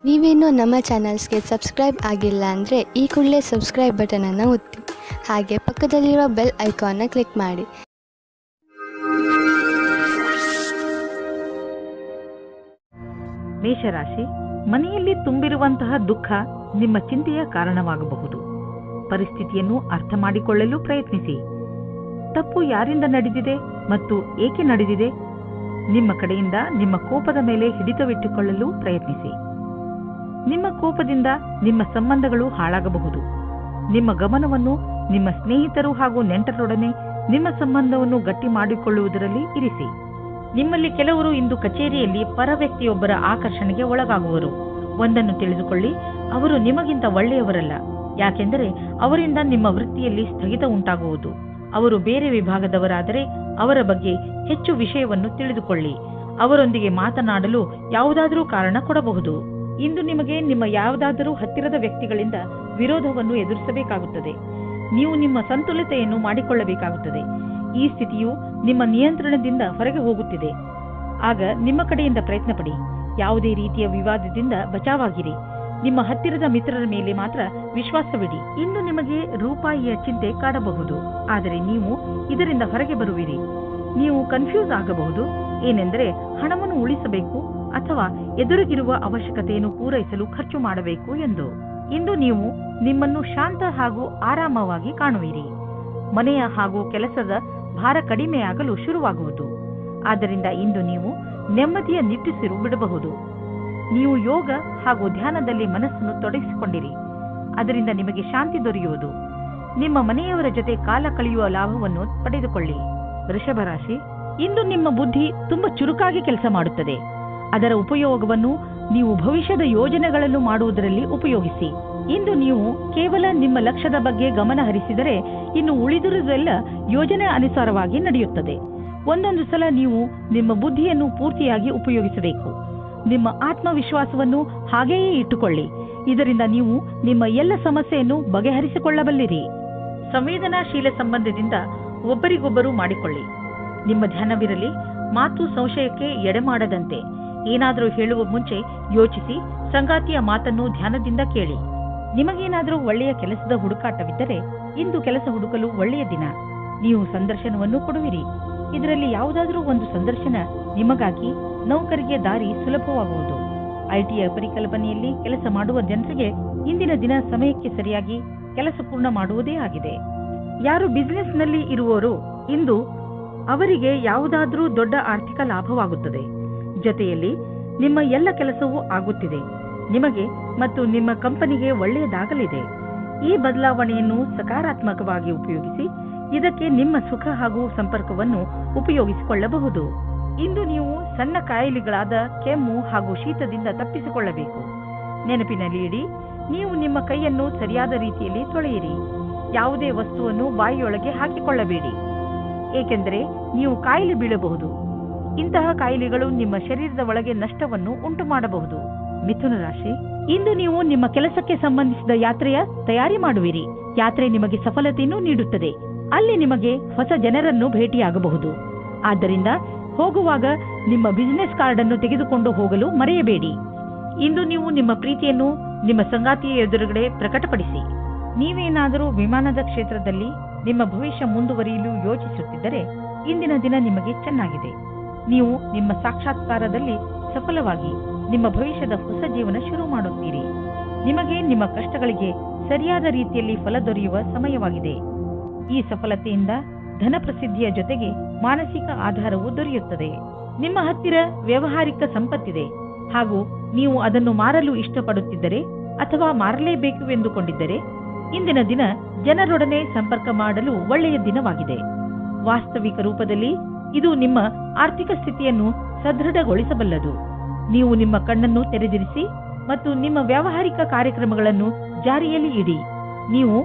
ನೀವೇನೂ ನಮ್ಮ ಚಾನಲ್ಸ್ಗೆ ಸಬ್ಸ್ಕ್ರೈಬ್ ಆಗಿಲ್ಲ ಅಂದರೆ ಈ ಕೂಡಲೇ ಸಬ್ಸ್ಕ್ರೈಬ್ ಬಟನನ್ನು ಒತ್ತಿ, ಹಾಗೆ ಪಕ್ಕದಲ್ಲಿರುವ ಬೆಲ್ ಐಕಾನ್ನ ಕ್ಲಿಕ್ ಮಾಡಿ. ಮೇಷರಾಶಿ, ಮನೆಯಲ್ಲಿ ತುಂಬಿರುವಂತಹ ದುಃಖ ನಿಮ್ಮ ಚಿಂತೆಯ ಕಾರಣವಾಗಬಹುದು. ಪರಿಸ್ಥಿತಿಯನ್ನು ಅರ್ಥ ಮಾಡಿಕೊಳ್ಳಲು ಪ್ರಯತ್ನಿಸಿ. ತಪ್ಪು ಯಾರಿಂದ ನಡೆದಿದೆ ಮತ್ತು ಏಕೆ ನಡೆದಿದೆ? ನಿಮ್ಮ ಕಡೆಯಿಂದ ನಿಮ್ಮ ಕೋಪದ ಮೇಲೆ ಹಿಡಿತವಿಟ್ಟುಕೊಳ್ಳಲು ಪ್ರಯತ್ನಿಸಿ. ನಿಮ್ಮ ಕೋಪದಿಂದ ನಿಮ್ಮ ಸಂಬಂಧಗಳು ಹಾಳಾಗಬಹುದು. ನಿಮ್ಮ ಗಮನವನ್ನು ನಿಮ್ಮ ಸ್ನೇಹಿತರು ಹಾಗೂ ನೆಂಟರೊಡನೆ ನಿಮ್ಮ ಸಂಬಂಧವನ್ನು ಗಟ್ಟಿ ಮಾಡಿಕೊಳ್ಳುವುದರಲ್ಲಿ ಇರಿಸಿ. ನಿಮ್ಮಲ್ಲಿ ಕೆಲವರು ಇಂದು ಕಚೇರಿಯಲ್ಲಿ ಪರ ವ್ಯಕ್ತಿಯೊಬ್ಬರ ಆಕರ್ಷಣೆಗೆ ಒಳಗಾಗುವರು. ಒಂದನ್ನು ತಿಳಿದುಕೊಳ್ಳಿ, ಅವರು ನಿಮಗಿಂತ ಒಳ್ಳೆಯವರಲ್ಲ. ಯಾಕೆಂದರೆ ಅವರಿಂದ ನಿಮ್ಮ ವೃತ್ತಿಯಲ್ಲಿ ಸ್ಥಗಿತ ಉಂಟಾಗುವುದು. ಅವರು ಬೇರೆ ವಿಭಾಗದವರಾದರೆ ಅವರ ಬಗ್ಗೆ ಹೆಚ್ಚು ವಿಷಯವನ್ನು ತಿಳಿದುಕೊಳ್ಳಿ. ಅವರೊಂದಿಗೆ ಮಾತನಾಡಲು ಯಾವುದಾದರೂ ಕಾರಣ ಕೊಡಬಹುದು. ಇಂದು ನಿಮಗೆ ನಿಮ್ಮ ಯಾವುದಾದರೂ ಹತ್ತಿರದ ವ್ಯಕ್ತಿಗಳಿಂದ ವಿರೋಧವನ್ನು ಎದುರಿಸಬೇಕಾಗುತ್ತದೆ. ನೀವು ನಿಮ್ಮ ಸಂತುಲಿತೆಯನ್ನು ಮಾಡಿಕೊಳ್ಳಬೇಕಾಗುತ್ತದೆ. ಈ ಸ್ಥಿತಿಯು ನಿಮ್ಮ ನಿಯಂತ್ರಣದಿಂದ ಹೊರಗೆ ಹೋಗುತ್ತಿದೆ. ಆಗ ನಿಮ್ಮ ಕಡೆಯಿಂದ ಪ್ರಯತ್ನ ಪಡಿ. ಯಾವುದೇ ರೀತಿಯ ವಿವಾದದಿಂದ ಬಚಾವಾಗಿರಿ. ನಿಮ್ಮ ಹತ್ತಿರದ ಮಿತ್ರರ ಮೇಲೆ ಮಾತ್ರ ವಿಶ್ವಾಸವಿಡಿ. ಇಂದು ನಿಮಗೆ ರೂಪಾಯಿಯ ಚಿಂತೆ ಕಾಡಬಹುದು, ಆದರೆ ನೀವು ಇದರಿಂದ ಹೊರಗೆ ಬರುವಿರಿ. ನೀವು ಕನ್ಫ್ಯೂಸ್ ಆಗಬಹುದು. ಏನೆಂದರೆ ಹಣವನ್ನು ಉಳಿಸಬೇಕು ಅಥವಾ ಎದುರಿಗಿರುವ ಅವಶ್ಯಕತೆಯನ್ನು ಪೂರೈಸಲು ಖರ್ಚು ಮಾಡಬೇಕು ಎಂದು. ಇಂದು ನೀವು ನಿಮ್ಮನ್ನು ಶಾಂತ ಹಾಗೂ ಆರಾಮವಾಗಿ ಕಾಣುವಿರಿ. ಮನೆಯ ಹಾಗೂ ಕೆಲಸದ ಭಾರ ಕಡಿಮೆಯಾಗಲು ಶುರುವಾಗುವುದು. ಆದ್ದರಿಂದ ಇಂದು ನೀವು ನೆಮ್ಮದಿಯ ನಿಟ್ಟುಸಿರು ಬಿಡಬಹುದು. ನೀವು ಯೋಗ ಹಾಗೂ ಧ್ಯಾನದಲ್ಲಿ ಮನಸ್ಸನ್ನು ತೊಡಗಿಸಿಕೊಂಡಿರಿ. ಅದರಿಂದ ನಿಮಗೆ ಶಾಂತಿ ದೊರೆಯುವುದು. ನಿಮ್ಮ ಮನೆಯವರ ಜೊತೆ ಕಾಲ ಕಳೆಯುವ ಲಾಭವನ್ನು ಪಡೆದುಕೊಳ್ಳಿ. ವೃಷಭ ರಾಶಿ, ಇಂದು ನಿಮ್ಮ ಬುದ್ಧಿ ತುಂಬಾ ಚುರುಕಾಗಿ ಕೆಲಸ ಮಾಡುತ್ತದೆ. ಅದರ ಉಪಯೋಗವನ್ನು ನೀವು ಭವಿಷ್ಯದ ಯೋಜನೆಗಳನ್ನು ಮಾಡುವುದರಲ್ಲಿ ಉಪಯೋಗಿಸಿ. ಇಂದು ನೀವು ಕೇವಲ ನಿಮ್ಮ ಲಕ್ಷ್ಯದ ಬಗ್ಗೆ ಗಮನ ಹರಿಸಿದರೆ ಇನ್ನು ಉಳಿದಿರುವುದೆಲ್ಲ ಯೋಜನೆ ಅನುಸಾರವಾಗಿ ನಡೆಯುತ್ತದೆ. ಒಂದೊಂದು ಸಲ ನೀವು ನಿಮ್ಮ ಬುದ್ಧಿಯನ್ನು ಪೂರ್ತಿಯಾಗಿ ಉಪಯೋಗಿಸಬೇಕು. ನಿಮ್ಮ ಆತ್ಮವಿಶ್ವಾಸವನ್ನು ಹಾಗೆಯೇ ಇಟ್ಟುಕೊಳ್ಳಿ. ಇದರಿಂದ ನೀವು ನಿಮ್ಮ ಎಲ್ಲ ಸಮಸ್ಯೆಯನ್ನು ಬಗೆಹರಿಸಿಕೊಳ್ಳಬಲ್ಲಿರಿ. ಸಂವೇದನಾಶೀಲ ಸಂಬಂಧದಿಂದ ಒಬ್ಬರಿಗೊಬ್ಬರು ಮಾಡಿಕೊಳ್ಳಿ. ನಿಮ್ಮ ಧ್ಯಾನವಿರಲಿ. ಮಾತು ಸಂಶಯಕ್ಕೆ ಎಡೆಮಾಡದಂತೆ. ಏನಾದರೂ ಹೇಳುವ ಮುಂಚೆ ಯೋಚಿಸಿ. ಸಂಗಾತಿಯ ಮಾತನ್ನು ಧ್ಯಾನದಿಂದ ಕೇಳಿ. ನಿಮಗೇನಾದರೂ ಒಳ್ಳೆಯ ಕೆಲಸದ ಹುಡುಕಾಟವಿದ್ದರೆ ಇಂದು ಕೆಲಸ ಹುಡುಕಲು ಒಳ್ಳೆಯ ದಿನ. ನೀವು ಸಂದರ್ಶನವನ್ನು ಕೊಡುವಿರಿ. ಇದರಲ್ಲಿ ಯಾವುದಾದರೂ ಒಂದು ಸಂದರ್ಶನ ನಿಮಗಾಗಿ ನೌಕರಿಗೆ ದಾರಿ ಸುಲಭವಾಗುವುದು. ಐಟಿಯ ಪರಿಕಲ್ಪನೆಯಲ್ಲಿ ಕೆಲಸ ಮಾಡುವ ಜನರಿಗೆ ಇಂದಿನ ದಿನ ಸಮಯಕ್ಕೆ ಸರಿಯಾಗಿ ಕೆಲಸ ಪೂರ್ಣ ಮಾಡುವುದೇ ಆಗಿದೆ. ಯಾರು ಬಿಸಿನೆಸ್ನಲ್ಲಿ ಇರುವವರು ಇಂದು ಅವರಿಗೆ ಯಾವುದಾದರೂ ದೊಡ್ಡ ಆರ್ಥಿಕ ಲಾಭವಾಗುತ್ತದೆ. ಜೊತೆಯಲ್ಲಿ ನಿಮ್ಮ ಎಲ್ಲ ಕೆಲಸವೂ ಆಗುತ್ತಿದೆ. ನಿಮಗೆ ಮತ್ತು ನಿಮ್ಮ ಕಂಪನಿಗೆ ಒಳ್ಳೆಯದಾಗಲಿದೆ. ಈ ಬದಲಾವಣೆಯನ್ನು ಸಕಾರಾತ್ಮಕವಾಗಿ ಉಪಯೋಗಿಸಿ. ಇದಕ್ಕೆ ನಿಮ್ಮ ಸುಖ ಹಾಗೂ ಸಂಪರ್ಕವನ್ನು ಉಪಯೋಗಿಸಿಕೊಳ್ಳಬಹುದು. ಇಂದು ನೀವು ಸಣ್ಣ ಕಾಯಿಲೆಗಳಾದ ಕೆಮ್ಮು ಹಾಗೂ ಶೀತದಿಂದ ತಪ್ಪಿಸಿಕೊಳ್ಳಬೇಕು. ನೆನಪಿನಲ್ಲಿ ಇಡಿ, ನೀವು ನಿಮ್ಮ ಕೈಯನ್ನು ಸರಿಯಾದ ರೀತಿಯಲ್ಲಿ ತೊಳೆಯಿರಿ. ಯಾವುದೇ ವಸ್ತುವನ್ನು ಬಾಯಿಯೊಳಗೆ ಹಾಕಿಕೊಳ್ಳಬೇಡಿ, ಏಕೆಂದರೆ ನೀವು ಕಾಯಿಲೆ ಬೀಳಬಹುದು. ಇಂತಹ ಕಾಯಿಲೆಗಳು ನಿಮ್ಮ ಶರೀರದ ಒಳಗೆ ನಷ್ಟವನ್ನು ಉಂಟು ಮಾಡಬಹುದು. ಮಿಥುನ ರಾಶಿ, ಇಂದು ನೀವು ನಿಮ್ಮ ಕೆಲಸಕ್ಕೆ ಸಂಬಂಧಿಸಿದ ಯಾತ್ರೆಯ ತಯಾರಿ ಮಾಡುವಿರಿ. ಯಾತ್ರೆ ನಿಮಗೆ ಸಫಲತೆಯನ್ನು ನೀಡುತ್ತದೆ. ಅಲ್ಲಿ ನಿಮಗೆ ಹೊಸ ಜನರನ್ನು ಭೇಟಿಯಾಗಬಹುದು. ಆದ್ದರಿಂದ ಹೋಗುವಾಗ ನಿಮ್ಮ ಬಿಸಿನೆಸ್ ಕಾರ್ಡ್ ಅನ್ನು ತೆಗೆದುಕೊಂಡು ಹೋಗಲು ಮರೆಯಬೇಡಿ. ಇಂದು ನೀವು ನಿಮ್ಮ ಪ್ರೀತಿಯನ್ನು ನಿಮ್ಮ ಸಂಗಾತಿಯ ಎದುರುಗಡೆ ಪ್ರಕಟಪಡಿಸಿ. ನೀವೇನಾದರೂ ವಿಮಾನದ ಕ್ಷೇತ್ರದಲ್ಲಿ ನಿಮ್ಮ ಭವಿಷ್ಯ ಮುಂದುವರಿಯಲು ಯೋಚಿಸುತ್ತಿದ್ದರೆ ಇಂದಿನ ದಿನ ನಿಮಗೆ ಚೆನ್ನಾಗಿದೆ. ನೀವು ನಿಮ್ಮ ಸಾಕ್ಷಾತ್ಕಾರದಲ್ಲಿ ಸಫಲವಾಗಿ ನಿಮ್ಮ ಭವಿಷ್ಯದ ಹೊಸ ಜೀವನ ಶುರು ಮಾಡುತ್ತೀರಿ. ನಿಮಗೆ ನಿಮ್ಮ ಕಷ್ಟಗಳಿಗೆ ಸರಿಯಾದ ರೀತಿಯಲ್ಲಿ ಫಲ ದೊರೆಯುವ ಸಮಯವಾಗಿದೆ. ಈ ಸಫಲತೆಯಿಂದ ಧನ ಪ್ರಸಿದ್ಧಿಯ ಜೊತೆಗೆ ಮಾನಸಿಕ ಆಧಾರವು ದೊರೆಯುತ್ತದೆ. ನಿಮ್ಮ ಹತ್ತಿರ ವ್ಯಾವಹಾರಿಕ ಸಂಪತ್ತಿದೆ ಹಾಗೂ ನೀವು ಅದನ್ನು ಮಾರಲು ಇಷ್ಟಪಡುತ್ತಿದ್ದರೆ ಅಥವಾ ಮಾರಲೇಬೇಕು ಎಂದುಕೊಂಡಿದ್ದರೆ ಇಂದಿನ ದಿನ ಜನರೊಡನೆ ಸಂಪರ್ಕ ಮಾಡಲು ಒಳ್ಳೆಯ ದಿನವಾಗಿದೆ. ವಾಸ್ತವಿಕ ರೂಪದಲ್ಲಿ ಇದು ನಿಮ್ಮ ಆರ್ಥಿಕ ಸ್ಥಿತಿಯನ್ನು ಸದೃಢಗೊಳಿಸಬಲ್ಲದು. ನೀವು ನಿಮ್ಮ ಕಣ್ಣನ್ನು ತೆರೆದಿರಿಸಿ ಮತ್ತು ನಿಮ್ಮ ವ್ಯಾವಹಾರಿಕ ಕಾರ್ಯಕ್ರಮಗಳನ್ನು ಜಾರಿಯಲ್ಲಿ ಇಡಿ. ನೀವು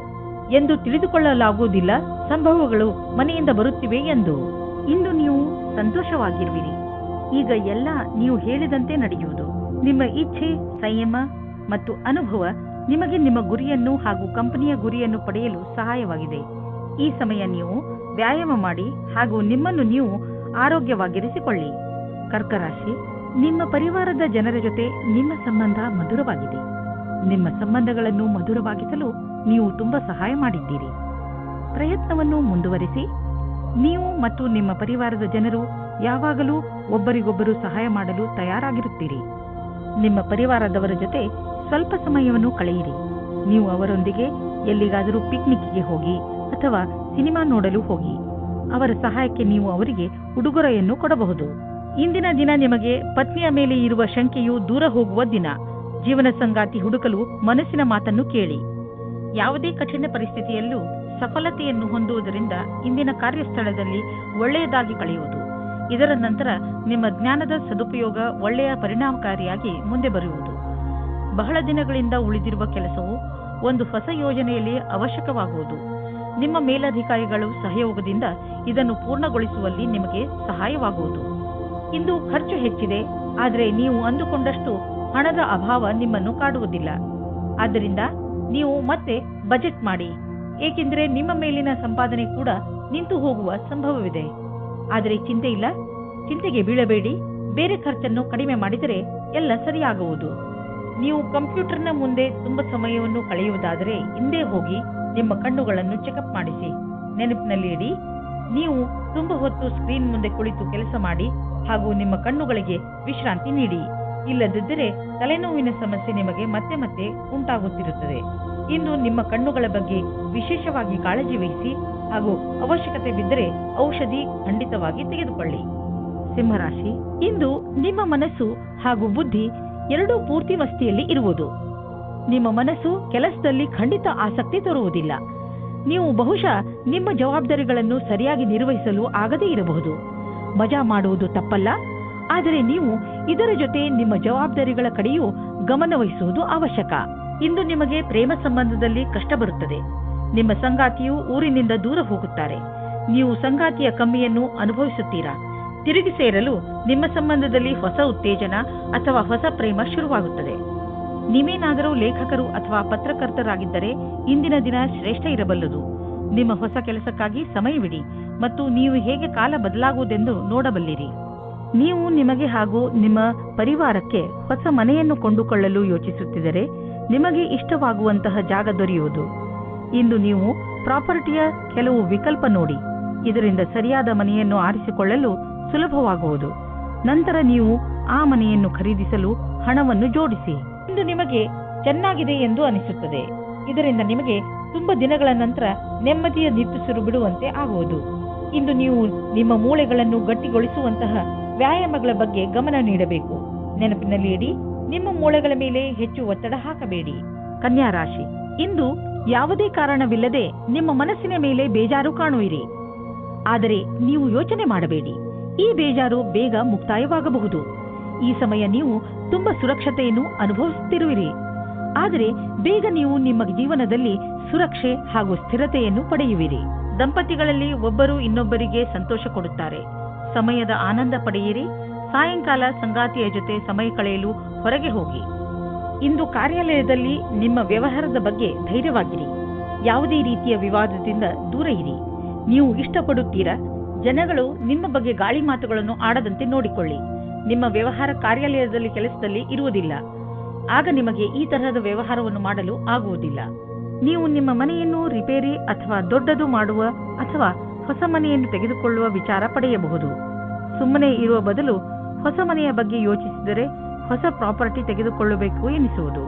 ಎಂದು ತಿಳಿದುಕೊಳ್ಳಲಾಗುವುದಿಲ್ಲ ಸಂಭವಗಳು ಮನೆಯಿಂದ ಬರುತ್ತಿವೆ ಎಂದು. ಇಂದು ನೀವು ಸಂತೋಷವಾಗಿರುವಿರಿ. ಈಗ ಎಲ್ಲ ನೀವು ಹೇಳಿದಂತೆ ನಡೆಯುವುದು. ನಿಮ್ಮ ಇಚ್ಛೆ, ಸಂಯಮ ಮತ್ತು ಅನುಭವ ನಿಮಗೆ ನಿಮ್ಮ ಗುರಿಯನ್ನು ಹಾಗೂ ಕಂಪನಿಯ ಗುರಿಯನ್ನು ಪಡೆಯಲು ಸಹಾಯವಾಗಿದೆ. ಈ ಸಮಯ ನೀವು ವ್ಯಾಯಾಮ ಮಾಡಿ ಹಾಗೂ ನಿಮ್ಮನ್ನು ನೀವು ಆರೋಗ್ಯವಾಗಿರಿಸಿಕೊಳ್ಳಿ. ಕರ್ಕ ರಾಶಿ, ನಿಮ್ಮ ಪರಿವಾರದ ಜನರ ಜೊತೆ ನಿಮ್ಮ ಸಂಬಂಧ ಮಧುರವಾಗಿದೆ. ನಿಮ್ಮ ಸಂಬಂಧಗಳನ್ನು ಮಧುರವಾಗಿಸಲು ನೀವು ತುಂಬಾ ಸಹಾಯ ಮಾಡಿದ್ದೀರಿ. ಪ್ರಯತ್ನವನ್ನು ಮುಂದುವರಿಸಿ. ನೀವು ಮತ್ತು ನಿಮ್ಮ ಪರಿವಾರದ ಜನರು ಯಾವಾಗಲೂ ಒಬ್ಬರಿಗೊಬ್ಬರು ಸಹಾಯ ಮಾಡಲು ತಯಾರಾಗಿರುತ್ತೀರಿ. ನಿಮ್ಮ ಪರಿವಾರದವರ ಜೊತೆ ಸ್ವಲ್ಪ ಸಮಯವನ್ನು ಕಳೆಯಿರಿ. ನೀವು ಅವರೊಂದಿಗೆ ಎಲ್ಲಿಗಾದರೂ ಪಿಕ್ನಿಕ್ಗೆ ಹೋಗಿ ಅಥವಾ ಸಿನಿಮಾ ನೋಡಲು ಹೋಗಿ. ಅವರ ಸಹಾಯಕ್ಕೆ ನೀವು ಅವರಿಗೆ ಉಡುಗೊರೆಯನ್ನು ಕೊಡಬಹುದು. ಇಂದಿನ ದಿನ ನಿಮಗೆ ಪತ್ನಿಯ ಮೇಲೆ ಇರುವ ಶಂಕೆಯು ದೂರ ಹೋಗುವ ದಿನ. ಜೀವನ ಸಂಗಾತಿ ಹುಡುಕಲು ಮನಸ್ಸಿನ ಮಾತನ್ನು ಕೇಳಿ. ಯಾವುದೇ ಕಠಿಣ ಪರಿಸ್ಥಿತಿಯಲ್ಲೂ ಸಫಲತೆಯನ್ನು ಹೊಂದುವುದರಿಂದ ಇಂದಿನ ಕಾರ್ಯಸ್ಥಳದಲ್ಲಿ ಒಳ್ಳೆಯದಾಗಿ ಕಳೆಯುವುದು. ಇದರ ನಂತರ ನಿಮ್ಮ ಜ್ಞಾನದ ಸದುಪಯೋಗ ಒಳ್ಳೆಯ ಪರಿಣಾಮಕಾರಿಯಾಗಿ ಮುಂದೆ ಬರುವುದು. ಬಹಳ ದಿನಗಳಿಂದ ಉಳಿದಿರುವ ಕೆಲಸವು ಒಂದು ಹೊಸ ಯೋಜನೆಯಲ್ಲಿ ಅವಶ್ಯಕವಾಗುವುದು. ನಿಮ್ಮ ಮೇಲಧಿಕಾರಿಗಳು ಸಹಯೋಗದಿಂದ ಇದನ್ನು ಪೂರ್ಣಗೊಳಿಸುವಲ್ಲಿ ನಿಮಗೆ ಸಹಾಯವಾಗುವುದು. ಇಂದು ಖರ್ಚು ಹೆಚ್ಚಿದೆ, ಆದರೆ ನೀವು ಅಂದುಕೊಂಡಷ್ಟು ಹಣದ ಅಭಾವ ನಿಮ್ಮನ್ನು ಕಾಡುವುದಿಲ್ಲ. ಆದ್ದರಿಂದ ನೀವು ಮತ್ತೆ ಬಜೆಟ್ ಮಾಡಿ, ಏಕೆಂದರೆ ನಿಮ್ಮ ಮೇಲಿನ ಸಂಪಾದನೆ ಕೂಡ ನಿಂತು ಹೋಗುವ ಸಂಭವವಿದೆ. ಆದರೆ ಚಿಂತೆ ಇಲ್ಲ, ಚಿಂತೆಗೆ ಬೀಳಬೇಡಿ. ಬೇರೆ ಖರ್ಚನ್ನು ಕಡಿಮೆ ಮಾಡಿದರೆ ಎಲ್ಲ ಸರಿಯಾಗುವುದು. ನೀವು ಕಂಪ್ಯೂಟರ್ನ ಮುಂದೆ ತುಂಬ ಸಮಯವನ್ನು ಕಳೆಯುವುದಾದರೆ ಹಿಂದೆ ಹೋಗಿ ನಿಮ್ಮ ಕಣ್ಣುಗಳನ್ನು ಚೆಕಪ್ ಮಾಡಿಸಿ. ನೆನಪಿನಲ್ಲಿ ಇಡಿ, ನೀವು ತುಂಬ ಹೊತ್ತು ಸ್ಕ್ರೀನ್ ಮುಂದೆ ಕುಳಿತು ಕೆಲಸ ಮಾಡಿ ಹಾಗೂ ನಿಮ್ಮ ಕಣ್ಣುಗಳಿಗೆ ವಿಶ್ರಾಂತಿ ನೀಡಿ. ಇಲ್ಲದಿದ್ದರೆ ತಲೆನೋವಿನ ಸಮಸ್ಯೆ ನಿಮಗೆ ಮತ್ತೆ ಮತ್ತೆ ಉಂಟಾಗುತ್ತಿರುತ್ತದೆ. ಇಂದು ನಿಮ್ಮ ಕಣ್ಣುಗಳ ಬಗ್ಗೆ ವಿಶೇಷವಾಗಿ ಕಾಳಜಿ ವಹಿಸಿ ಹಾಗೂ ಅವಶ್ಯಕತೆ ಬಿದ್ದರೆ ಔಷಧಿ ಖಂಡಿತವಾಗಿ ತೆಗೆದುಕೊಳ್ಳಿ. ಸಿಂಹರಾಶಿ, ಇಂದು ನಿಮ್ಮ ಮನಸ್ಸು ಹಾಗೂ ಬುದ್ಧಿ ಎರಡೂ ಪೂರ್ತಿ ಮಸ್ತಿಯಲ್ಲಿ ಇರುವುದು. ನಿಮ್ಮ ಮನಸ್ಸು ಕೆಲಸದಲ್ಲಿ ಖಂಡಿತ ಆಸಕ್ತಿ ತೋರುವುದಿಲ್ಲ. ನೀವು ಬಹುಶಃ ನಿಮ್ಮ ಜವಾಬ್ದಾರಿಗಳನ್ನು ಸರಿಯಾಗಿ ನಿರ್ವಹಿಸಲು ಆಗದೇ ಇರಬಹುದು. ಮಜಾ ಮಾಡುವುದು ತಪ್ಪಲ್ಲ, ಆದರೆ ನೀವು ಇದರ ಜೊತೆ ನಿಮ್ಮ ಜವಾಬ್ದಾರಿಗಳ ಕಡೆಯೂ ಗಮನ ವಹಿಸುವುದು ಅವಶ್ಯಕ. ಇಂದು ನಿಮಗೆ ಪ್ರೇಮ ಸಂಬಂಧದಲ್ಲಿ ಕಷ್ಟ ಬರುತ್ತದೆ. ನಿಮ್ಮ ಸಂಗಾತಿಯು ಊರಿನಿಂದ ದೂರ ಹೋಗುತ್ತಾರೆ. ನೀವು ಸಂಗಾತಿಯ ಕಮ್ಮಿಯನ್ನು ಅನುಭವಿಸುತ್ತೀರಾ. ತಿರುಗಿ ಸೇರಲು ನಿಮ್ಮ ಸಂಬಂಧದಲ್ಲಿ ಹೊಸ ಉತ್ತೇಜನ ಅಥವಾ ಹೊಸ ಪ್ರೇಮ ಶುರುವಾಗುತ್ತದೆ. ನೀವೇನಾದರೂ ಲೇಖಕರು ಅಥವಾ ಪತ್ರಕರ್ತರಾಗಿದ್ದರೆ ಇಂದಿನ ದಿನ ಶ್ರೇಷ್ಠ ಇರಬಲ್ಲದು. ನಿಮ್ಮ ಹೊಸ ಕೆಲಸಕ್ಕಾಗಿ ಸಮಯವಿಡಿ ಮತ್ತು ನೀವು ಹೇಗೆ ಕಾಲ ಬದಲಾಗುವುದೆಂದು ನೋಡಬಲ್ಲಿರಿ. ನೀವು ನಿಮಗೆ ಹಾಗೂ ನಿಮ್ಮ ಪರಿವಾರಕ್ಕೆ ಹೊಸ ಮನೆಯನ್ನು ಕೊಂಡುಕೊಳ್ಳಲು ಯೋಚಿಸುತ್ತಿದ್ದರೆ ನಿಮಗೆ ಇಷ್ಟವಾಗುವಂತಹ ಜಾಗ ದೊರೆಯುವುದು. ಇಂದು ನೀವು ಪ್ರಾಪರ್ಟಿಯ ಕೆಲವು ವಿಕಲ್ಪ ನೋಡಿ. ಇದರಿಂದ ಸರಿಯಾದ ಮನೆಯನ್ನು ಆರಿಸಿಕೊಳ್ಳಲು ಸುಲಭವಾಗುವುದು. ನಂತರ ನೀವು ಆ ಮನೆಯನ್ನು ಖರೀದಿಸಲು ಹಣವನ್ನು ಜೋಡಿಸಿ. ಇಂದು ನಿಮಗೆ ಚೆನ್ನಾಗಿದೆ ಎಂದು ಅನಿಸುತ್ತದೆ. ಇದರಿಂದ ನಿಮಗೆ ತುಂಬಾ ದಿನಗಳ ನಂತರ ನೆಮ್ಮದಿಯ ನಿಟ್ಟುಸಿರು ಬಿಡುವಂತೆ ಆಗುವುದು. ಇಂದು ನೀವು ನಿಮ್ಮ ಮೂಳೆಗಳನ್ನು ಗಟ್ಟಿಗೊಳಿಸುವಂತಹ ವ್ಯಾಯಾಮಗಳ ಬಗ್ಗೆ ಗಮನ ನೀಡಬೇಕು. ನೆನಪಿನಲ್ಲಿ ಇಡಿ, ನಿಮ್ಮ ಮೂಳೆಗಳ ಮೇಲೆ ಹೆಚ್ಚು ಒತ್ತಡ ಹಾಕಬೇಡಿ. ಕನ್ಯಾ ರಾಶಿ, ಇಂದು ಯಾವುದೇ ಕಾರಣವಿಲ್ಲದೆ ನಿಮ್ಮ ಮನಸ್ಸಿನ ಮೇಲೆ ಬೇಜಾರು ಕಾಣುವಿರಿ. ಆದರೆ ನೀವು ಯೋಚನೆ ಮಾಡಬೇಡಿ, ಈ ಬೇಜಾರು ಬೇಗ ಮುಕ್ತಾಯವಾಗಬಹುದು. ಈ ಸಮಯ ನೀವು ತುಂಬಾ ಸುರಕ್ಷತೆಯನ್ನು ಅನುಭವಿಸುತ್ತಿರುವಿರಿ. ಆದರೆ ಬೇಗ ನೀವು ನಿಮ್ಮ ಜೀವನದಲ್ಲಿ ಸುರಕ್ಷೆ ಹಾಗೂ ಸ್ಥಿರತೆಯನ್ನು ಪಡೆಯುವಿರಿ. ದಂಪತಿಗಳಲ್ಲಿ ಒಬ್ಬರು ಇನ್ನೊಬ್ಬರಿಗೆ ಸಂತೋಷ ಕೊಡುತ್ತಾರೆ. ಸಮಯದ ಆನಂದ ಪಡೆಯಿರಿ. ಸಾಯಂಕಾಲ ಸಂಗಾತಿಯ ಜೊತೆ ಸಮಯ ಕಳೆಯಲು ಹೊರಗೆ ಹೋಗಿ. ಇಂದು ಕಾರ್ಯಾಲಯದಲ್ಲಿ ನಿಮ್ಮ ವ್ಯವಹಾರದ ಬಗ್ಗೆ ಧೈರ್ಯವಾಗಿರಿ. ಯಾವುದೇ ರೀತಿಯ ವಿವಾದದಿಂದ ದೂರ ಇರಿ. ನೀವು ಇಷ್ಟಪಡುತ್ತೀರಾ? ಜನಗಳು ನಿಮ್ಮ ಬಗ್ಗೆ ಗಾಳಿ ಮಾತುಗಳನ್ನು ಆಡದಂತೆ ನೋಡಿಕೊಳ್ಳಿ. ನಿಮ್ಮ ವ್ಯವಹಾರ ಕಾರ್ಯಾಲಯದಲ್ಲಿ ಕೆಲಸದಲ್ಲಿ ಇರುವುದಿಲ್ಲ. ಆಗ ನಿಮಗೆ ಈ ತರಹದ ವ್ಯವಹಾರವನ್ನು ಮಾಡಲು ಆಗುವುದಿಲ್ಲ. ನೀವು ನಿಮ್ಮ ಮನೆಯನ್ನು ರಿಪೇರಿ ಅಥವಾ ದೊಡ್ಡದು ಮಾಡುವ ಅಥವಾ ಹೊಸ ಮನೆಯನ್ನು ತೆಗೆದುಕೊಳ್ಳುವ ವಿಚಾರ ಪಡೆಯಬಹುದು. ಸುಮ್ಮನೆ ಇರುವ ಬದಲು ಹೊಸ ಮನೆಯ ಬಗ್ಗೆ ಯೋಚಿಸಿದರೆ ಹೊಸ ಪ್ರಾಪರ್ಟಿ ತೆಗೆದುಕೊಳ್ಳಬೇಕು ಎನಿಸುವುದು.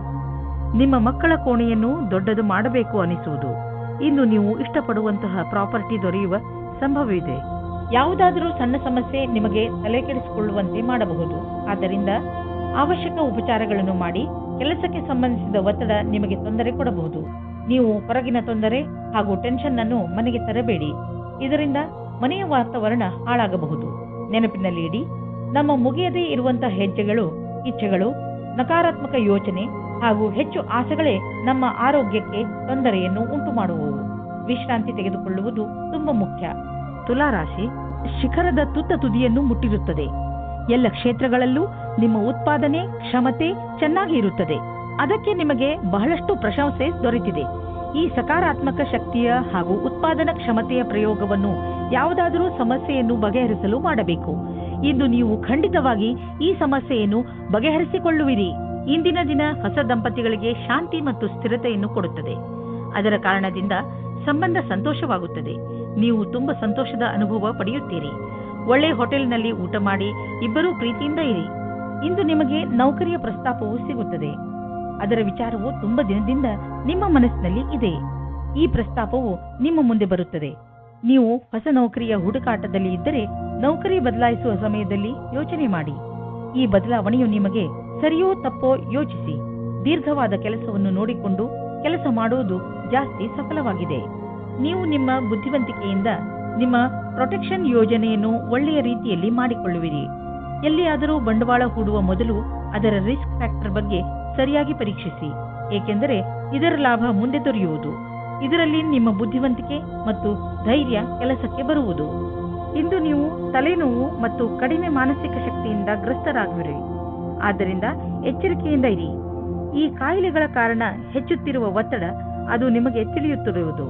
ನಿಮ್ಮ ಮಕ್ಕಳ ಕೋಣೆಯನ್ನು ದೊಡ್ಡದು ಮಾಡಬೇಕು ಅನಿಸುವುದು. ಇಂದು ನೀವು ಇಷ್ಟಪಡುವಂತಹ ಪ್ರಾಪರ್ಟಿ ದೊರೆಯುವ ಸಂಭವವಿದೆ. ಯಾವುದಾದರೂ ಸಣ್ಣ ಸಮಸ್ಯೆ ನಿಮಗೆ ತಲೆಕೆಡಿಸಿಕೊಳ್ಳುವಂತೆ ಮಾಡಬಹುದು. ಆದ್ದರಿಂದ ಅವಶ್ಯಕ ಉಪಚಾರಗಳನ್ನು ಮಾಡಿ. ಕೆಲಸಕ್ಕೆ ಸಂಬಂಧಿಸಿದ ಒತ್ತಡ ನಿಮಗೆ ತೊಂದರೆ ಕೊಡಬಹುದು. ನೀವು ಹೊರಗಿನ ತೊಂದರೆ ಹಾಗೂ ಟೆನ್ಷನ್ ಅನ್ನು ಮನೆಗೆ ತರಬೇಡಿ. ಇದರಿಂದ ಮನೆಯ ವಾತಾವರಣ ಹಾಳಾಗಬಹುದು. ನೆನಪಿನಲ್ಲಿ ಇಡಿ, ನಮ್ಮ ಮುಗಿಯದೇ ಇರುವಂತಹ ಹೆಜ್ಜೆಗಳು, ಇಚ್ಛೆಗಳು, ನಕಾರಾತ್ಮಕ ಯೋಚನೆ ಹಾಗೂ ಹೆಚ್ಚು ಆಸೆಗಳೇ ನಮ್ಮ ಆರೋಗ್ಯಕ್ಕೆ ತೊಂದರೆಯನ್ನು ಉಂಟು ಮಾಡುವವು. ವಿಶ್ರಾಂತಿ ತೆಗೆದುಕೊಳ್ಳುವುದು ತುಂಬಾ ಮುಖ್ಯ. ತುಲಾರಾಶಿ, ಶಿಖರದ ತುತ್ತ ತುದಿಯನ್ನು ಮುಟ್ಟಿರುತ್ತದೆ. ಎಲ್ಲ ಕ್ಷೇತ್ರಗಳಲ್ಲೂ ನಿಮ್ಮ ಉತ್ಪಾದನೆ ಕ್ಷಮತೆ ಚೆನ್ನಾಗಿ ಇರುತ್ತದೆ. ಅದಕ್ಕೆ ನಿಮಗೆ ಬಹಳಷ್ಟು ಪ್ರಶಂಸೆ ದೊರೆತಿದೆ. ಈ ಸಕಾರಾತ್ಮಕ ಶಕ್ತಿಯ ಹಾಗೂ ಉತ್ಪಾದನಾ ಕ್ಷಮತೆಯ ಪ್ರಯೋಗವನ್ನು ಯಾವುದಾದರೂ ಸಮಸ್ಯೆಯನ್ನು ಬಗೆಹರಿಸಲು ಮಾಡಬೇಕು. ಇಂದು ನೀವು ಖಂಡಿತವಾಗಿ ಈ ಸಮಸ್ಯೆಯನ್ನು ಬಗೆಹರಿಸಿಕೊಳ್ಳುವಿರಿ. ಇಂದಿನ ದಿನ ಹೊಸ ದಂಪತಿಗಳಿಗೆ ಶಾಂತಿ ಮತ್ತು ಸ್ಥಿರತೆಯನ್ನು ಕೊಡುತ್ತದೆ. ಅದರ ಕಾರಣದಿಂದ ಸಂಬಂಧ ಸಂತೋಷವಾಗುತ್ತದೆ. ನೀವು ತುಂಬಾ ಸಂತೋಷದ ಅನುಭವ ಪಡೆಯುತ್ತೀರಿ. ಒಳ್ಳೆ ಹೋಟೆಲ್ನಲ್ಲಿ ಊಟ ಮಾಡಿ ಇಬ್ಬರೂ ಪ್ರೀತಿಯಿಂದ ಇರಿ. ಇಂದು ನಿಮಗೆ ನೌಕರಿಯ ಪ್ರಸ್ತಾಪವು ಸಿಗುತ್ತದೆ. ಅದರ ವಿಚಾರವು ತುಂಬಾ ದಿನದಿಂದ ನಿಮ್ಮ ಮನಸ್ಸಿನಲ್ಲಿ ಇದೆ. ಈ ಪ್ರಸ್ತಾಪವು ನಿಮ್ಮ ಮುಂದೆ ಬರುತ್ತದೆ. ನೀವು ಹೊಸ ನೌಕರಿಯ ಹುಡುಕಾಟದಲ್ಲಿ ಇದ್ದರೆ ನೌಕರಿ ಬದಲಾಯಿಸುವ ಸಮಯದಲ್ಲಿ ಯೋಚನೆ ಮಾಡಿ. ಈ ಬದಲಾವಣೆಯು ನಿಮಗೆ ಸರಿಯೋ ತಪ್ಪೋ ಯೋಚಿಸಿ. ದೀರ್ಘವಾದ ಕೆಲಸವನ್ನು ನೋಡಿಕೊಂಡು ಕೆಲಸ ಮಾಡುವುದು ಜಾಸ್ತಿ ಸಫಲವಾಗಿದೆ. ನೀವು ನಿಮ್ಮ ಬುದ್ಧಿವಂತಿಕೆಯಿಂದ ನಿಮ್ಮ ಪ್ರೊಟೆಕ್ಷನ್ ಯೋಜನೆಯನ್ನು ಒಳ್ಳೆಯ ರೀತಿಯಲ್ಲಿ ಮಾಡಿಕೊಳ್ಳುವಿರಿ. ಎಲ್ಲಿಯಾದರೂ ಬಂಡವಾಳ ಹೂಡುವ ಮೊದಲು ಅದರ ರಿಸ್ಕ್ ಫ್ಯಾಕ್ಟರ್ ಬಗ್ಗೆ ಸರಿಯಾಗಿ ಪರೀಕ್ಷಿಸಿ, ಏಕೆಂದರೆ ಇದರ ಲಾಭ ಮುಂದೆ ದೊರೆಯುವುದು. ಇದರಲ್ಲಿ ನಿಮ್ಮ ಬುದ್ಧಿವಂತಿಕೆ ಮತ್ತು ಧೈರ್ಯ ಕೆಲಸಕ್ಕೆ ಬರುವುದು. ಇಂದು ನೀವು ತಲೆನೋವು ಮತ್ತು ಕಡಿಮೆ ಮಾನಸಿಕ ಶಕ್ತಿಯಿಂದ ಗ್ರಸ್ತರಾಗುವಿರಿ. ಆದ್ದರಿಂದ ಎಚ್ಚರಿಕೆಯಿಂದ ಇರಿ. ಈ ಕಾಯಿಲೆಗಳ ಕಾರಣ ಹೆಚ್ಚುತ್ತಿರುವ ಒತ್ತಡ ಅದು ನಿಮಗೆ ತಿಳಿಯುತ್ತಿರುವುದು.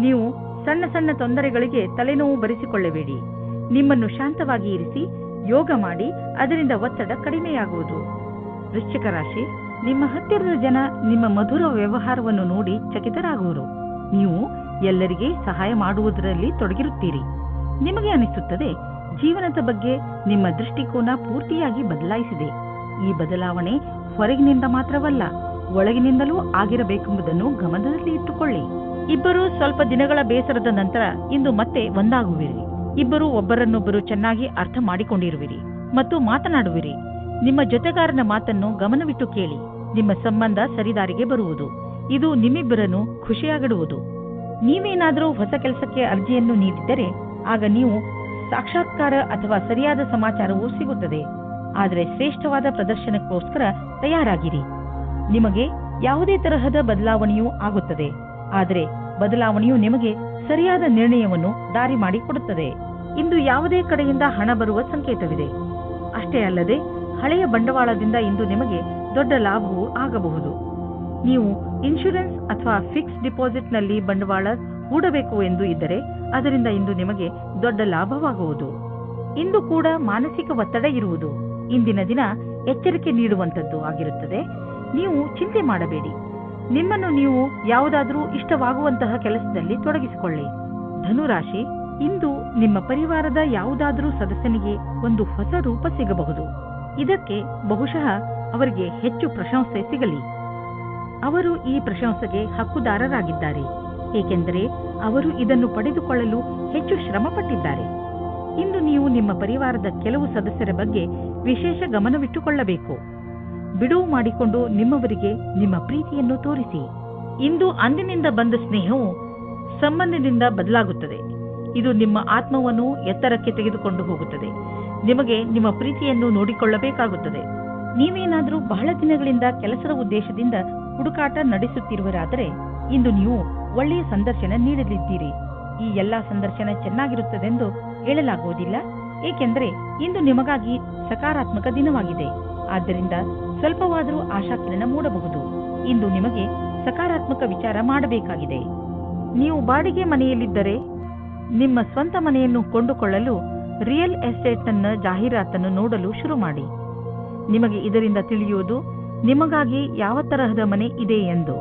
ನೀವು ಸಣ್ಣ ಸಣ್ಣ ತೊಂದರೆಗಳಿಗೆ ತಲೆನೋವು ಬರೆಸಿಕೊಳ್ಳಬೇಡಿ. ನಿಮ್ಮನ್ನು ಶಾಂತವಾಗಿ ಇರಿಸಿ ಯೋಗ ಮಾಡಿ, ಅದರಿಂದ ಒತ್ತಡ ಕಡಿಮೆಯಾಗುವುದು. ವೃಶ್ಚಿಕ ರಾಶಿ, ನಿಮ್ಮ ಹತ್ತಿರದ ಜನ ನಿಮ್ಮ ಮಧುರ ವ್ಯವಹಾರವನ್ನು ನೋಡಿ ಚಕಿತರಾಗುವರು. ನೀವು ಎಲ್ಲರಿಗೆ ಸಹಾಯ ಮಾಡುವುದರಲ್ಲಿ ತೊಡಗಿರುತ್ತೀರಿ. ನಿಮಗೆ ಅನಿಸುತ್ತದೆ ಜೀವನದ ಬಗ್ಗೆ ನಿಮ್ಮ ದೃಷ್ಟಿಕೋನ ಪೂರ್ತಿಯಾಗಿ ಬದಲಾಯಿಸಿದೆ. ಈ ಬದಲಾವಣೆ ಹೊರಗಿನಿಂದ ಮಾತ್ರವಲ್ಲ, ಒಳಗಿನಿಂದಲೂ ಆಗಿರಬೇಕೆಂಬುದನ್ನು ಗಮನದಲ್ಲಿ ಇಟ್ಟುಕೊಳ್ಳಿ. ಇಬ್ಬರು ಸ್ವಲ್ಪ ದಿನಗಳ ಬೇಸರದ ನಂತರ ಇಂದು ಮತ್ತೆ ಒಂದಾಗುವಿರಿ. ಇಬ್ಬರು ಒಬ್ಬರನ್ನೊಬ್ಬರು ಚೆನ್ನಾಗಿ ಅರ್ಥ ಮಾಡಿಕೊಂಡಿರುವಿರಿ ಮತ್ತು ಮಾತನಾಡುವಿರಿ. ನಿಮ್ಮ ಜೊತೆಗಾರನ ಮಾತನ್ನು ಗಮನವಿಟ್ಟು ಕೇಳಿ. ನಿಮ್ಮ ಸಂಬಂಧ ಸರಿದಾರಿಗೆ ಬರುವುದು. ಇದು ನಿಮ್ಮಿಬ್ಬರನ್ನು ಖುಷಿಯಾಗಿಡುವುದು. ನೀವೇನಾದರೂ ಹೊಸ ಕೆಲಸಕ್ಕೆ ಅರ್ಜಿಯನ್ನು ನೀಡಿದ್ದರೆ ಆಗ ನೀವು ಸಾಕ್ಷಾತ್ಕಾರ ಅಥವಾ ಸರಿಯಾದ ಸಮಾಚಾರವೂ ಸಿಗುತ್ತದೆ. ಆದರೆ ಶ್ರೇಷ್ಠವಾದ ಪ್ರದರ್ಶನಕ್ಕೋಸ್ಕರ ತಯಾರಾಗಿರಿ. ನಿಮಗೆ ಯಾವುದೇ ತರಹದ ಬದಲಾವಣೆಯೂ ಆಗುತ್ತದೆ, ಆದರೆ ಬದಲಾವಣೆಯು ನಿಮಗೆ ಸರಿಯಾದ ನಿರ್ಣಯವನ್ನು ದಾರಿ ಮಾಡಿಕೊಡುತ್ತದೆ. ಇಂದು ಯಾವುದೇ ಕಡೆಯಿಂದ ಹಣ ಬರುವ ಸಂಕೇತವಿದೆ. ಅಷ್ಟೇ ಅಲ್ಲದೆ ಹಳೆಯ ಬಂಡವಾಳದಿಂದ ಇಂದು ನಿಮಗೆ ದೊಡ್ಡ ಲಾಭವೂ ಆಗಬಹುದು. ನೀವು ಇನ್ಶೂರೆನ್ಸ್ ಅಥವಾ ಫಿಕ್ಸ್ ಡಿಪಾಸಿಟ್ನಲ್ಲಿ ಬಂಡವಾಳ ಹೂಡಬೇಕು ಎಂದು ಇದ್ದರೆ ಅದರಿಂದ ಇಂದು ನಿಮಗೆ ದೊಡ್ಡ ಲಾಭವಾಗುವುದು. ಇಂದು ಕೂಡ ಮಾನಸಿಕ ಒತ್ತಡ ಇರುವುದು. ಇಂದಿನ ದಿನ ಎಚ್ಚರಿಕೆ ನೀಡುವಂತದ್ದು ಆಗಿರುತ್ತದೆ. ನೀವು ಚಿಂತೆ ಮಾಡಬೇಡಿ. ನಿಮ್ಮನ್ನು ನೀವು ಯಾವುದಾದರೂ ಇಷ್ಟವಾಗುವಂತಹ ಕೆಲಸದಲ್ಲಿ ತೊಡಗಿಸಿಕೊಳ್ಳಿ. ಧನುರಾಶಿ, ಇಂದು ನಿಮ್ಮ ಪರಿವಾರದ ಯಾವುದಾದರೂ ಸದಸ್ಯನಿಗೆ ಒಂದು ಹೊಸ ರೂಪ ಸಿಗಬಹುದು. ಇದಕ್ಕೆ ಬಹುಶಃ ಅವರಿಗೆ ಹೆಚ್ಚು ಪ್ರಶಂಸೆ ಸಿಗಲಿ. ಅವರು ಈ ಪ್ರಶಂಸೆಗೆ ಹಕ್ಕುದಾರರಾಗಿದ್ದಾರೆ, ಏಕೆಂದರೆ ಅವರು ಇದನ್ನು ಪಡೆದುಕೊಳ್ಳಲು ಹೆಚ್ಚು ಶ್ರಮಪಟ್ಟಿದ್ದಾರೆ. ಇಂದು ನೀವು ನಿಮ್ಮ ಪರಿವಾರದ ಕೆಲವು ಸದಸ್ಯರ ಬಗ್ಗೆ ವಿಶೇಷ ಗಮನವಿಟ್ಟುಕೊಳ್ಳಬೇಕು. ಬಿಡುವು ಮಾಡಿಕೊಂಡು ನಿಮ್ಮವರಿಗೆ ನಿಮ್ಮ ಪ್ರೀತಿಯನ್ನು ತೋರಿಸಿ. ಇಂದು ಅಂದಿನಿಂದ ಬಂದ ಸ್ನೇಹವು ಸಂಬಂಧದಿಂದ ಬದಲಾಗುತ್ತದೆ. ಇದು ನಿಮ್ಮ ಆತ್ಮವನ್ನು ಎತ್ತರಕ್ಕೆ ತೆಗೆದುಕೊಂಡು ಹೋಗುತ್ತದೆ. ನಿಮಗೆ ನಿಮ್ಮ ಪ್ರೀತಿಯನ್ನು ನೋಡಿಕೊಳ್ಳಬೇಕಾಗುತ್ತದೆ. ನೀವೇನಾದರೂ ಬಹಳ ದಿನಗಳಿಂದ ಕೆಲಸದ ಉದ್ದೇಶದಿಂದ ಹುಡುಕಾಟ ನಡೆಸುತ್ತಿರುವರಾದರೆ ಇಂದು ನೀವು ಒಳ್ಳೆಯ ಸಂದರ್ಶನ ನೀಡಲಿದ್ದೀರಿ. ಈ ಎಲ್ಲಾ ಸಂದರ್ಶನ ಚೆನ್ನಾಗಿರುತ್ತದೆಂದು ಹೇಳಲಾಗುವುದಿಲ್ಲ, ಏಕೆಂದರೆ ಇಂದು ನಿಮಗಾಗಿ ಸಕಾರಾತ್ಮಕ ದಿನವಾಗಿದೆ. ಆದ್ದರಿಂದ ಸ್ವಲ್ಪವಾದರೂ ಆಶಾಕಿರಣ ಮೂಡಬಹುದು. ಇಂದು ನಿಮಗೆ ಸಕಾರಾತ್ಮಕ ವಿಚಾರ ಮಾಡಬೇಕಾಗಿದೆ. ನೀವು ಬಾಡಿಗೆ ಮನೆಯಲ್ಲಿದ್ದರೆ ನಿಮ್ಮ ಸ್ವಂತ ಮನೆಯನ್ನು ಕೊಂಡುಕೊಳ್ಳಲು ರಿಯಲ್ ಎಸ್ಟೇಟ್ನ ಜಾಹೀರಾತನ್ನು ನೋಡಲು ಶುರು ಮಾಡಿ. ನಿಮಗೆ ಇದರಿಂದ ತಿಳಿಯುವುದು ನಿಮಗಾಗಿ ಯಾವ ತರಹದ ಮನೆ ಇದೆ ಎಂದು.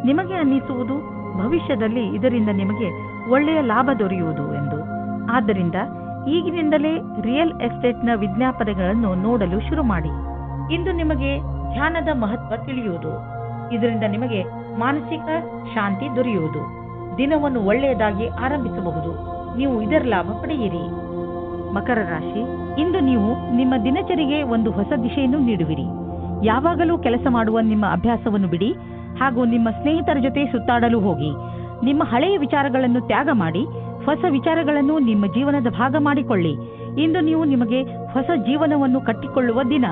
ನಿಮಗೆ ಅನ್ನಿಸುವುದು ಭವಿಷ್ಯದಲ್ಲಿ ಇದರಿಂದ ನಿಮಗೆ ಒಳ್ಳೆಯ ಲಾಭ ದೊರೆಯುವುದು ಎಂದು. ಆದ್ದರಿಂದ ಈಗಿನಿಂದಲೇ ರಿಯಲ್ ಎಸ್ಟೇಟ್ನ ವಿಜ್ಞಾಪನೆಗಳನ್ನು ನೋಡಲು ಶುರು ಮಾಡಿ. ಇಂದು ನಿಮಗೆ ಧ್ಯಾನದ ಮಹತ್ವ ತಿಳಿಯುವುದು. ಇದರಿಂದ ನಿಮಗೆ ಮಾನಸಿಕ ಶಾಂತಿ ದೊರೆಯುವುದು. ದಿನವನ್ನು ಒಳ್ಳೆಯದಾಗಿ ಆರಂಭಿಸಬಹುದು. ನೀವು ಇದರ ಲಾಭ ಪಡೆಯಿರಿ. ಮಕರ ರಾಶಿ, ಇಂದು ನೀವು ನಿಮ್ಮ ದಿನಚರಿಗೆ ಒಂದು ಹೊಸ ದಿಶೆಯನ್ನು ನೀಡುವಿರಿ. ಯಾವಾಗಲೂ ಕೆಲಸ ಮಾಡುವ ನಿಮ್ಮ ಅಭ್ಯಾಸವನ್ನು ಬಿಡಿ ಹಾಗೂ ನಿಮ್ಮ ಸ್ನೇಹಿತರ ಜೊತೆ ಸುತ್ತಾಡಲು ಹೋಗಿ. ನಿಮ್ಮ ಹಳೆಯ ವಿಚಾರಗಳನ್ನು ತ್ಯಾಗ ಮಾಡಿ ಹೊಸ ವಿಚಾರಗಳನ್ನು ನಿಮ್ಮ ಜೀವನದ ಭಾಗ ಮಾಡಿಕೊಳ್ಳಿ. ಇಂದು ನೀವು ನಿಮಗೆ ಹೊಸ ಜೀವನವನ್ನು ಕಟ್ಟಿಕೊಳ್ಳುವ ದಿನ.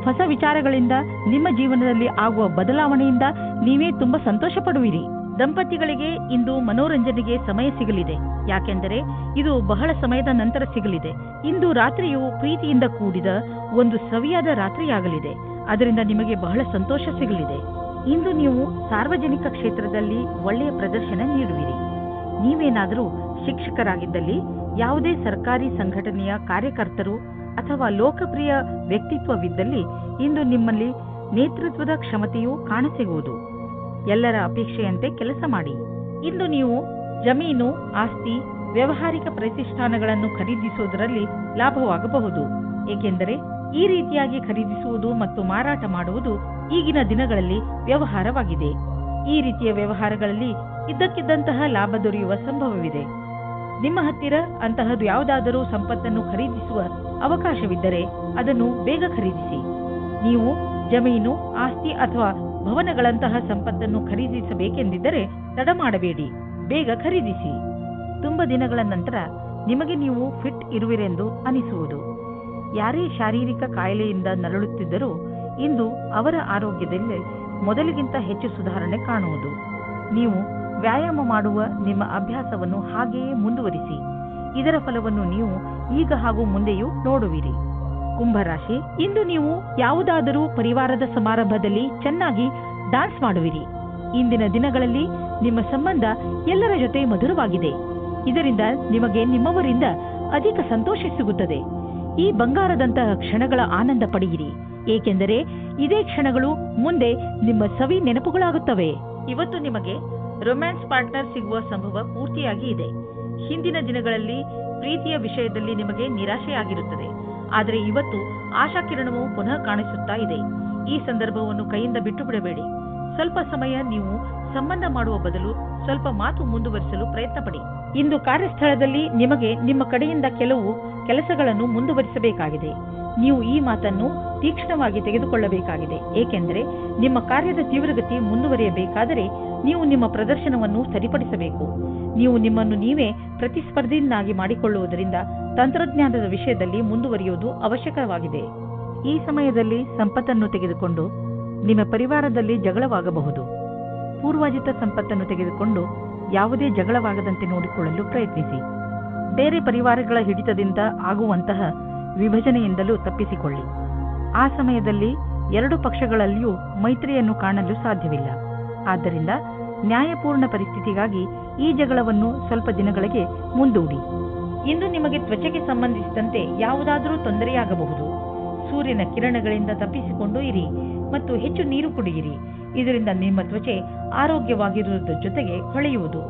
ಹೊಸ ವಿಚಾರಗಳಿಂದ ನಿಮ್ಮ ಜೀವನದಲ್ಲಿ ಆಗುವ ಬದಲಾವಣೆಯಿಂದ ನೀವೇ ತುಂಬಾ ಸಂತೋಷ ಪಡುವಿರಿ. ದಂಪತಿಗಳಿಗೆ ಇಂದು ಮನೋರಂಜನೆಗೆ ಸಮಯ ಸಿಗಲಿದೆ, ಯಾಕೆಂದರೆ ಇದು ಬಹಳ ಸಮಯದ ನಂತರ ಸಿಗಲಿದೆ. ಇಂದು ರಾತ್ರಿಯು ಪ್ರೀತಿಯಿಂದ ಕೂಡಿದ ಒಂದು ಸವಿಯಾದ ರಾತ್ರಿಯಾಗಲಿದೆ. ಅದರಿಂದ ನಿಮಗೆ ಬಹಳ ಸಂತೋಷ ಸಿಗಲಿದೆ. ಇಂದು ನೀವು ಸಾರ್ವಜನಿಕ ಕ್ಷೇತ್ರದಲ್ಲಿ ಒಳ್ಳೆಯ ಪ್ರದರ್ಶನ ನೀಡುವಿರಿ. ನೀವೇನಾದರೂ ಶಿಕ್ಷಕರಾಗಿದ್ದಲ್ಲಿ, ಯಾವುದೇ ಸರ್ಕಾರಿ ಸಂಘಟನೆಯ ಕಾರ್ಯಕರ್ತರು ಅಥವಾ ಲೋಕಪ್ರಿಯ ವ್ಯಕ್ತಿತ್ವವಿದ್ದಲ್ಲಿ ಇಂದು ನಿಮ್ಮಲ್ಲಿ ನೇತೃತ್ವದ ಕ್ಷಮತೆಯೂ ಕಾಣಸಿಗುವುದು. ಎಲ್ಲರ ಅಪೇಕ್ಷೆಯಂತೆ ಕೆಲಸ ಮಾಡಿ. ಇಂದು ನೀವು ಜಮೀನು, ಆಸ್ತಿ, ವ್ಯಾವಹಾರಿಕ ಪ್ರತಿಷ್ಠಾನಗಳನ್ನು ಖರೀದಿಸುವುದರಲ್ಲಿ ಲಾಭವಾಗಬಹುದು. ಏಕೆಂದರೆ ಈ ರೀತಿಯಾಗಿ ಖರೀದಿಸುವುದು ಮತ್ತು ಮಾರಾಟ ಮಾಡುವುದು ಈಗಿನ ದಿನಗಳಲ್ಲಿ ವ್ಯವಹಾರವಾಗಿದೆ. ಈ ರೀತಿಯ ವ್ಯವಹಾರಗಳಲ್ಲಿ ಇದ್ದಕ್ಕಿದ್ದಂತಹ ಲಾಭ ದೊರೆಯುವ ಸಂಭವವಿದೆ. ನಿಮ್ಮ ಹತ್ತಿರ ಅಂತಹದ್ದು ಯಾವುದಾದರೂ ಸಂಪತ್ತನ್ನು ಖರೀದಿಸುವ ಅವಕಾಶವಿದ್ದರೆ ಅದನ್ನು ಬೇಗ ಖರೀದಿಸಿ. ನೀವು ಜಮೀನು, ಆಸ್ತಿ ಅಥವಾ ಭವನಗಳಂತಹ ಸಂಪತ್ತನ್ನು ಖರೀದಿಸಬೇಕೆಂದಿದ್ದರೆ ತಡ ಮಾಡಬೇಡಿ, ಬೇಗ ಖರೀದಿಸಿ. ತುಂಬ ದಿನಗಳ ನಂತರ ನಿಮಗೆ ನೀವು ಫಿಟ್ ಇರುವಿರೆಂದು ಅನಿಸುವುದು. ಯಾರೇ ಶಾರೀರಿಕ ಕಾಯಿಲೆಯಿಂದ ನರಳುತ್ತಿದ್ದರೂ ಇಂದು ಅವರ ಆರೋಗ್ಯದಲ್ಲಿ ಮೊದಲಿಗಿಂತ ಹೆಚ್ಚು ಸುಧಾರಣೆ ಕಾಣುವುದು. ನೀವು ವ್ಯಾಯಾಮ ಮಾಡುವ ನಿಮ್ಮ ಅಭ್ಯಾಸವನ್ನು ಹಾಗೆಯೇ ಮುಂದುವರಿಸಿ. ಇದರ ಫಲವನ್ನು ನೀವು ಈಗ ಹಾಗೂ ಮುಂದೆಯೂ ನೋಡುವಿರಿ. ಕುಂಭರಾಶಿ, ಇಂದು ನೀವು ಯಾವುದಾದರೂ ಪರಿವಾರದ ಸಮಾರಂಭದಲ್ಲಿ ಚೆನ್ನಾಗಿ ಡಾನ್ಸ್ ಮಾಡುವಿರಿ. ಇಂದಿನ ದಿನಗಳಲ್ಲಿ ನಿಮ್ಮ ಸಂಬಂಧ ಎಲ್ಲರ ಜೊತೆ ಮಧುರವಾಗಿದೆ. ಇದರಿಂದ ನಿಮಗೆ ನಿಮ್ಮವರಿಂದ ಅಧಿಕ ಸಂತೋಷ ಸಿಗುತ್ತದೆ. ಈ ಬಂಗಾರದಂತಹ ಕ್ಷಣಗಳ ಆನಂದ ಪಡೆಯಿರಿ, ಏಕೆಂದರೆ ಇದೇ ಕ್ಷಣಗಳು ಮುಂದೆ ನಿಮ್ಮ ಸವಿ ನೆನಪುಗಳಾಗುತ್ತವೆ. ಇವತ್ತು ನಿಮಗೆ ರೊಮ್ಯಾನ್ಸ್ ಪಾರ್ಟ್ನರ್ ಸಿಗುವ ಸಂಭವ ಪೂರ್ತಿಯಾಗಿ ಇದೆ. ಹಿಂದಿನ ದಿನಗಳಲ್ಲಿ ಪ್ರೀತಿಯ ವಿಷಯದಲ್ಲಿ ನಿಮಗೆ ನಿರಾಶೆಯಾಗಿರುತ್ತದೆ, ಆದರೆ ಇವತ್ತು ಆಶಾಕಿರಣವು ಪುನಃ ಕಾಣಿಸುತ್ತಾ ಇದೆ. ಈ ಸಂದರ್ಭವನ್ನು ಕೈಯಿಂದ ಬಿಟ್ಟು ಬಿಡಬೇಡಿ. ಸ್ವಲ್ಪ ಸಮಯ ನೀವು ಸಂಬಂಧ ಮಾಡುವ ಬದಲು ಸ್ವಲ್ಪ ಮಾತು ಮುಂದುವರಿಸಲು ಪ್ರಯತ್ನ ಪಡಿ. ಇಂದು ಕಾರ್ಯಸ್ಥಳದಲ್ಲಿ ನಿಮಗೆ ನಿಮ್ಮ ಕಡೆಯಿಂದ ಕೆಲವು ಕೆಲಸಗಳನ್ನು ಮುಂದುವರಿಸಬೇಕಾಗಿದೆ. ನೀವು ಈ ಮಾತನ್ನು ತೀಕ್ಷ್ಣವಾಗಿ ತೆಗೆದುಕೊಳ್ಳಬೇಕಾಗಿದೆ, ಏಕೆಂದರೆ ನಿಮ್ಮ ಕಾರ್ಯದ ತೀವ್ರಗತಿ ಮುಂದುವರಿಯಬೇಕಾದರೆ ನೀವು ನಿಮ್ಮ ಪ್ರದರ್ಶನವನ್ನು ಸರಿಪಡಿಸಬೇಕು. ನೀವು ನಿಮ್ಮನ್ನು ನೀವೇ ಪ್ರತಿಸ್ಪರ್ಧಿಯನ್ನಾಗಿ ಮಾಡಿಕೊಳ್ಳುವುದರಿಂದ ತಂತ್ರಜ್ಞಾನದ ವಿಷಯದಲ್ಲಿ ಮುಂದುವರಿಯುವುದು ಅವಶ್ಯಕವಾಗಿದೆ. ಈ ಸಮಯದಲ್ಲಿ ಸಂಪತ್ತನ್ನು ತೆಗೆದುಕೊಂಡು ನಿಮ್ಮ ಪರಿವಾರದಲ್ಲಿ ಜಗಳವಾಗಬಹುದು. ಪೂರ್ವಾಜಿತ ಸಂಪತ್ತನ್ನು ತೆಗೆದುಕೊಂಡು ಯಾವುದೇ ಜಗಳವಾಗದಂತೆ ನೋಡಿಕೊಳ್ಳಲು ಪ್ರಯತ್ನಿಸಿ. ಬೇರೆ ಪರಿವಾರಗಳ ಹಿಡಿತದಿಂದ ಆಗುವಂತಹ ವಿಭಜನೆಯಿಂದಲೂ ತಪ್ಪಿಸಿಕೊಳ್ಳಿ. ಆ ಸಮಯದಲ್ಲಿ ಎರಡು ಪಕ್ಷಗಳಲ್ಲಿಯೂ ಮೈತ್ರಿಯನ್ನು ಕಾಣಲು ಸಾಧ್ಯವಿಲ್ಲ. ಆದ್ದರಿಂದ ನ್ಯಾಯಪೂರ್ಣ ಪರಿಸ್ಥಿತಿಗಾಗಿ ಈ ಜಗಳವನ್ನು ಸ್ವಲ್ಪ ದಿನಗಳಿಗೆ ಮುಂದೂಡಿ. ಇಂದು ನಿಮಗೆ ತ್ವಚೆಗೆ ಸಂಬಂಧಿಸಿದಂತೆ ಯಾವುದಾದರೂ ತೊಂದರೆಯಾಗಬಹುದು. ಸೂರ್ಯನ ಕಿರಣಗಳಿಂದ ತಪ್ಪಿಸಿಕೊಂಡು ಇರಿ ಮತ್ತು ಹೆಚ್ಚು ನೀರು ಕುಡಿಯಿರಿ. ಇದರಿಂದ ನಿಮ್ಮ ತ್ವಚೆ ಆರೋಗ್ಯವಾಗಿರುವುದರ ಜೊತೆಗೆ ಹೊಳೆಯುವುದು.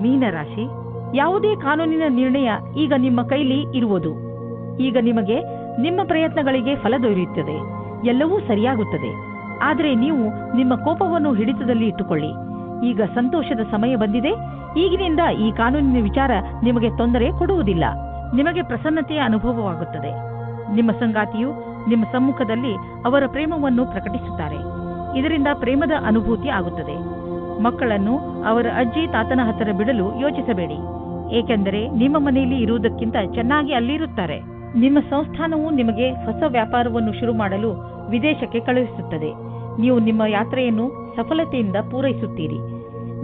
ಮೀನರಾಶಿ, ಯಾವುದೇ ಕಾನೂನಿನ ನಿರ್ಣಯ ಈಗ ನಿಮ್ಮ ಕೈಲಿ ಇರುವುದು. ಈಗ ನಿಮಗೆ ನಿಮ್ಮ ಪ್ರಯತ್ನಗಳಿಗೆ ಫಲ ದೊರೆಯುತ್ತದೆ, ಎಲ್ಲವೂ ಸರಿಯಾಗುತ್ತದೆ. ಆದರೆ ನೀವು ನಿಮ್ಮ ಕೋಪವನ್ನು ಹಿಡಿತದಲ್ಲಿ ಇಟ್ಟುಕೊಳ್ಳಿ. ಈಗ ಸಂತೋಷದ ಸಮಯ ಬಂದಿದೆ. ಈಗಿನಿಂದ ಈ ಕಾನೂನಿನ ವಿಚಾರ ನಿಮಗೆ ತೊಂದರೆ ಕೊಡುವುದಿಲ್ಲ. ನಿಮಗೆ ಪ್ರಸನ್ನತೆಯ ಅನುಭವವಾಗುತ್ತದೆ. ನಿಮ್ಮ ಸಂಗಾತಿಯು ನಿಮ್ಮ ಸಮ್ಮುಖದಲ್ಲಿ ಅವರ ಪ್ರೇಮವನ್ನು ಪ್ರಕಟಿಸುತ್ತಾರೆ. ಇದರಿಂದ ಪ್ರೇಮದ ಅನುಭೂತಿ ಆಗುತ್ತದೆ. ಮಕ್ಕಳನ್ನು ಅವರ ಅಜ್ಜಿ ತಾತನ ಹತ್ತಿರ ಬಿಡಲು ಯೋಚಿಸಬೇಡಿ, ಏಕೆಂದರೆ ನಿಮ್ಮ ಮನೆಯಲ್ಲಿ ಇರುವುದಕ್ಕಿಂತ ಚೆನ್ನಾಗಿ ಅಲ್ಲಿರುತ್ತಾರೆ. ನಿಮ್ಮ ಸಂಸ್ಥಾನವು ನಿಮಗೆ ಹೊಸ ವ್ಯಾಪಾರವನ್ನು ಶುರು ಮಾಡಲು ವಿದೇಶಕ್ಕೆ ಕಳುಹಿಸುತ್ತದೆ. ನೀವು ನಿಮ್ಮ ಯಾತ್ರೆಯನ್ನು ಸಫಲತೆಯಿಂದ ಪೂರೈಸುತ್ತೀರಿ.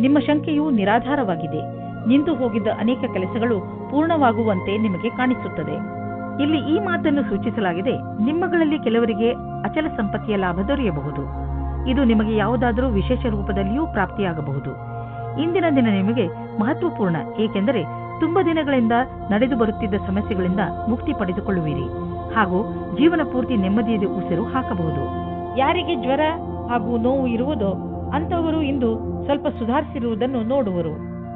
ನಿಮ್ಮ ಶಂಕೆಯು ನಿರಾಧಾರವಾಗಿದೆ. ನಿಂತು ಹೋಗಿದ್ದ ಅನೇಕ ಕೆಲಸಗಳು ಪೂರ್ಣವಾಗುವಂತೆ ನಿಮಗೆ ಕಾಣಿಸುತ್ತದೆ. ಇಲ್ಲಿ ಈ ಮಾತನ್ನು ಸೂಚಿಸಲಾಗಿದೆ, ನಿಮ್ಮಗಳಲ್ಲಿ ಕೆಲವರಿಗೆ ಅಚಲ ಸಂಪತ್ತಿಯ ಲಾಭ ದೊರೆಯಬಹುದು. ಇದು ನಿಮಗೆ ಯಾವುದಾದರೂ ವಿಶೇಷ ರೂಪದಲ್ಲಿಯೂ ಪ್ರಾಪ್ತಿಯಾಗಬಹುದು. ಇಂದಿನ ದಿನ ನಿಮಗೆ ಮಹತ್ವಪೂರ್ಣ, ಏಕೆಂದರೆ ತುಂಬಾ ದಿನಗಳಿಂದ ನಡೆದು ಬರುತ್ತಿದ್ದ ಸಮಸ್ಯೆಗಳಿಂದ ಮುಕ್ತಿ ಪಡೆದುಕೊಳ್ಳುವಿರಿ ಹಾಗೂ ಜೀವನ ಪೂರ್ತಿ ನೆಮ್ಮದಿಯ ಉಸಿರು ಹಾಕಬಹುದು. ಯಾರಿಗೆ ಜ್ವರ ಹಾಗೂ ನೋವು ಇರುವುದೋ ಅಂತವರು ಇಂದು ಸ್ವಲ್ಪ ಸುಧಾರಿಸಿರುವುದನ್ನು ನೋಡುವರು.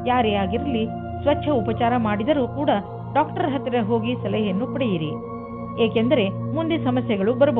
ಯಾರೇ ಆಗಿರಲಿ, ಸ್ವಚ್ಛ ಉಪಚಾರ ಮಾಡಿದರೂ ಕೂಡ ಡಾಕ್ಟರ್ ಹತ್ತಿರ ಹೋಗಿ ಸಲಹೆಯನ್ನು ಪಡೆಯಿರಿ, ಏಕೆಂದರೆ ಮುಂದೆ ಸಮಸ್ಯೆಗಳು ಬರಬಹುದು.